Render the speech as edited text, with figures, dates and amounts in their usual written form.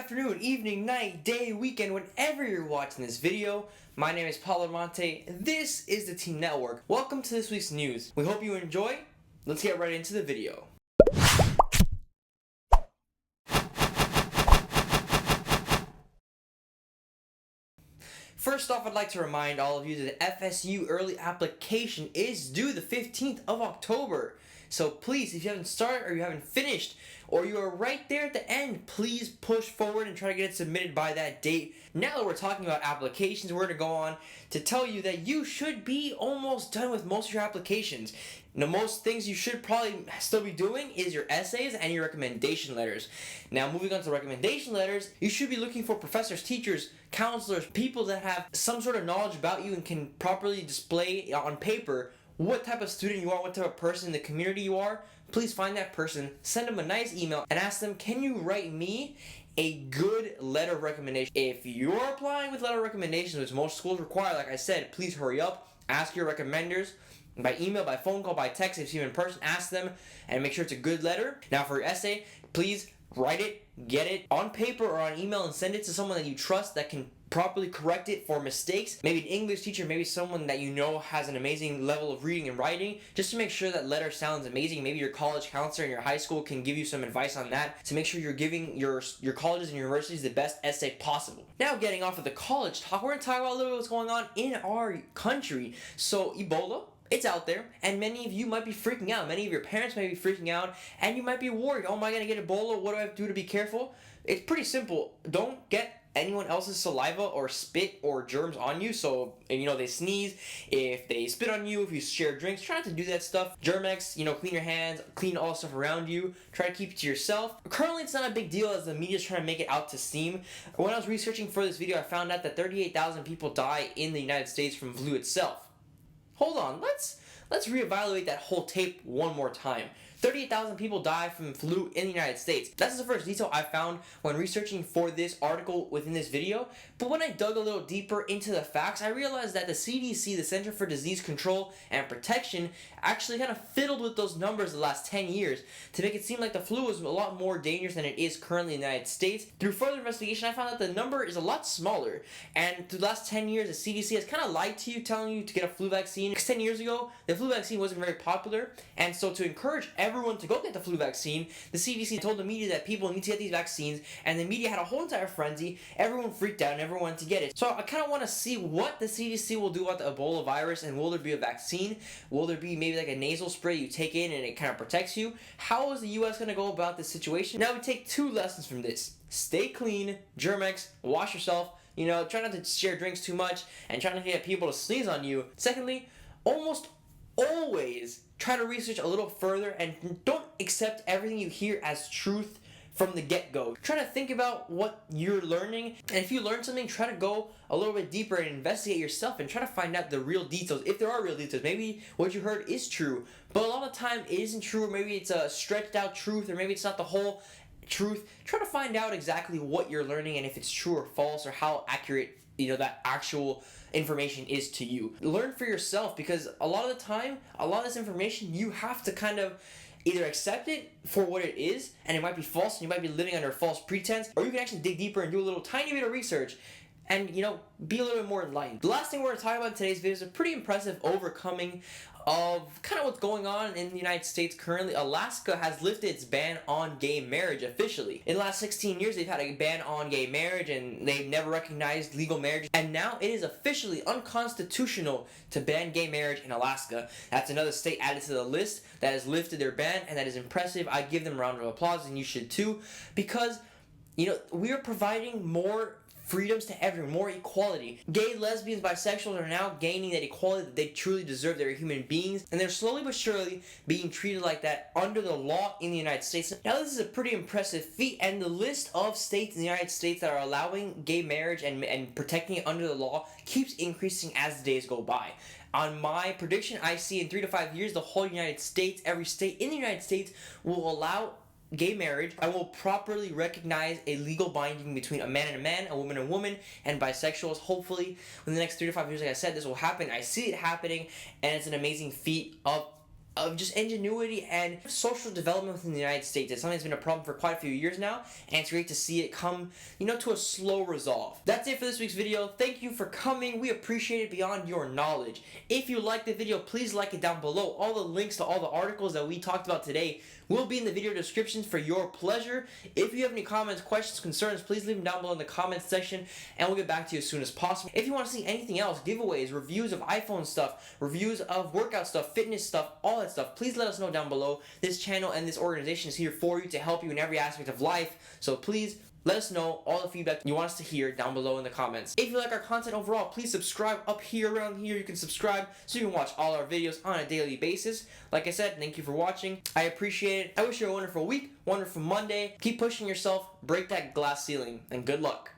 afternoon, evening, night, day, weekend, whenever you're watching this video. My name is Paulo Monte. This is the Team Network. Welcome to this week's news. We hope you enjoy. Let's get right into the video. First off, I'd like to remind all of you that the FSU early application is due the 15th of October. So please, if you haven't started or you haven't finished, or you are right there at the end, please push forward and try to get it submitted by that date. Now that we're talking about applications, we're going to go on to tell you that you should be almost done with most of your applications. Now, most things you should probably still be doing is your essays and your recommendation letters. Now, moving on to recommendation letters, you should be looking for professors, teachers, counselors, people that have some sort of knowledge about you and can properly display on paper what type of student you are, what type of person in the community you are. Please find that person, send them a nice email, and ask them, can you write me a good letter of recommendation? If you're applying with letter recommendations, which most schools require, like I said, please hurry up. Ask your recommenders by email, by phone call, by text. If you're in person, ask them and make sure it's a good letter. Now for your essay, please write it, get it on paper or on email and send it to someone that you trust that can properly correct it for mistakes. Maybe an English teacher, maybe someone that you know has an amazing level of reading and writing, just to make sure that letter sounds amazing. Maybe your college counselor in your high school can give you some advice on that to make sure you're giving your colleges and universities the best essay possible. Now getting off of the college talk, we're going to talk about a little bit what's going on in our country. So Ebola, it's out there, and many of you might be freaking out. Many of your parents might be freaking out, and you might be worried. Oh, am I going to get Ebola? What do I have to do to be careful? It's pretty simple. Don't get anyone else's saliva or spit or germs on you. So, they sneeze, if they spit on you, if you share drinks, try not to do that stuff. Germex, clean your hands, clean all the stuff around you. Try to keep it to yourself. Currently, it's not a big deal as the media's trying to make it out to seem. When I was researching for this video, I found out that 38,000 people die in the United States from flu itself. Hold on, let's reevaluate that whole tape one more time. 38,000 people die from flu in the United States. That's the first detail I found when researching for this article within this video. But when I dug a little deeper into the facts, I realized that the CDC, the Center for Disease Control and Protection, actually kind of fiddled with those numbers the last 10 years to make it seem like the flu was a lot more dangerous than it is currently in the United States. Through further investigation, I found out the number is a lot smaller. And through the last 10 years, the CDC has kind of lied to you, telling you to get a flu vaccine. Because 10 years ago, the flu vaccine wasn't very popular. And so to encourage everyone to go get the flu vaccine, the CDC told the media that people need to get these vaccines, and the media had a whole entire frenzy. Everyone freaked out and everyone wanted to get it. So I kind of want to see what the CDC will do about the Ebola virus, and will there be a vaccine? Will there be maybe like a nasal spray you take in and it kind of protects you? How is the US going to go about this situation? Now we take two lessons from this. Stay clean, Germex, wash yourself, try not to share drinks too much, and try not to get people to sneeze on you. Secondly, almost always try to research a little further and don't accept everything you hear as truth from the get-go. Try to think about what you're learning, and if you learn something, try to go a little bit deeper and investigate yourself and try to find out the real details, if there are real details. Maybe what you heard is true, but a lot of the time it isn't true, or maybe it's a stretched out truth, or maybe it's not the whole truth. Try to find out exactly what you're learning and if it's true or false, or how accurate that actual information is to you. Learn for yourself, because a lot of the time, a lot of this information, you have to kind of either accept it for what it is, and it might be false, and you might be living under a false pretense, or you can actually dig deeper and do a little tiny bit of research and, be a little bit more enlightened. The last thing we're going to talk about in today's video is a pretty impressive overcoming of kind of what's going on in the United States currently. Alaska has lifted its ban on gay marriage officially. In the last 16 years, they've had a ban on gay marriage, and they've never recognized legal marriage. And now it is officially unconstitutional to ban gay marriage in Alaska. That's another state added to the list that has lifted their ban, and that is impressive. I give them a round of applause, and you should too, because, we are providing more freedoms to everyone, more equality. Gay, lesbians, bisexuals are now gaining that equality that they truly deserve. They're human beings, and they're slowly but surely being treated like that under the law in the United States. Now, this is a pretty impressive feat, and the list of states in the United States that are allowing gay marriage and protecting it under the law keeps increasing as the days go by. On my prediction, I see in 3 to 5 years, the whole United States, every state in the United States will allow gay marriage. I will properly recognize a legal binding between a man and a man, a woman and a woman, and bisexuals. Hopefully, in the next 3 to 5 years, like I said, this will happen. I see it happening, and it's an amazing feat of of just ingenuity and social development within the United States. It's something that's been a problem for quite a few years now, and it's great to see it come, to a slow resolve. That's it for this week's video. Thank you for coming. We appreciate it beyond your knowledge. If you liked the video, please like it down below. All the links to all the articles that we talked about today will be in the video descriptions for your pleasure. If you have any comments, questions, concerns, please leave them down below in the comments section, and we'll get back to you as soon as possible. If you want to see anything else, giveaways, reviews of iPhone stuff, reviews of workout stuff, fitness stuff, all that stuff, please let us know down below. This channel and this organization is here for you to help you in every aspect of life, so please let us know all the feedback you want us to hear down below in the comments. If you like our content overall, please subscribe up here, around here. You can subscribe so you can watch all our videos on a daily basis. Like I said, thank you for watching. I appreciate it. I wish you a wonderful week, wonderful Monday. Keep pushing yourself, break that glass ceiling, and good luck.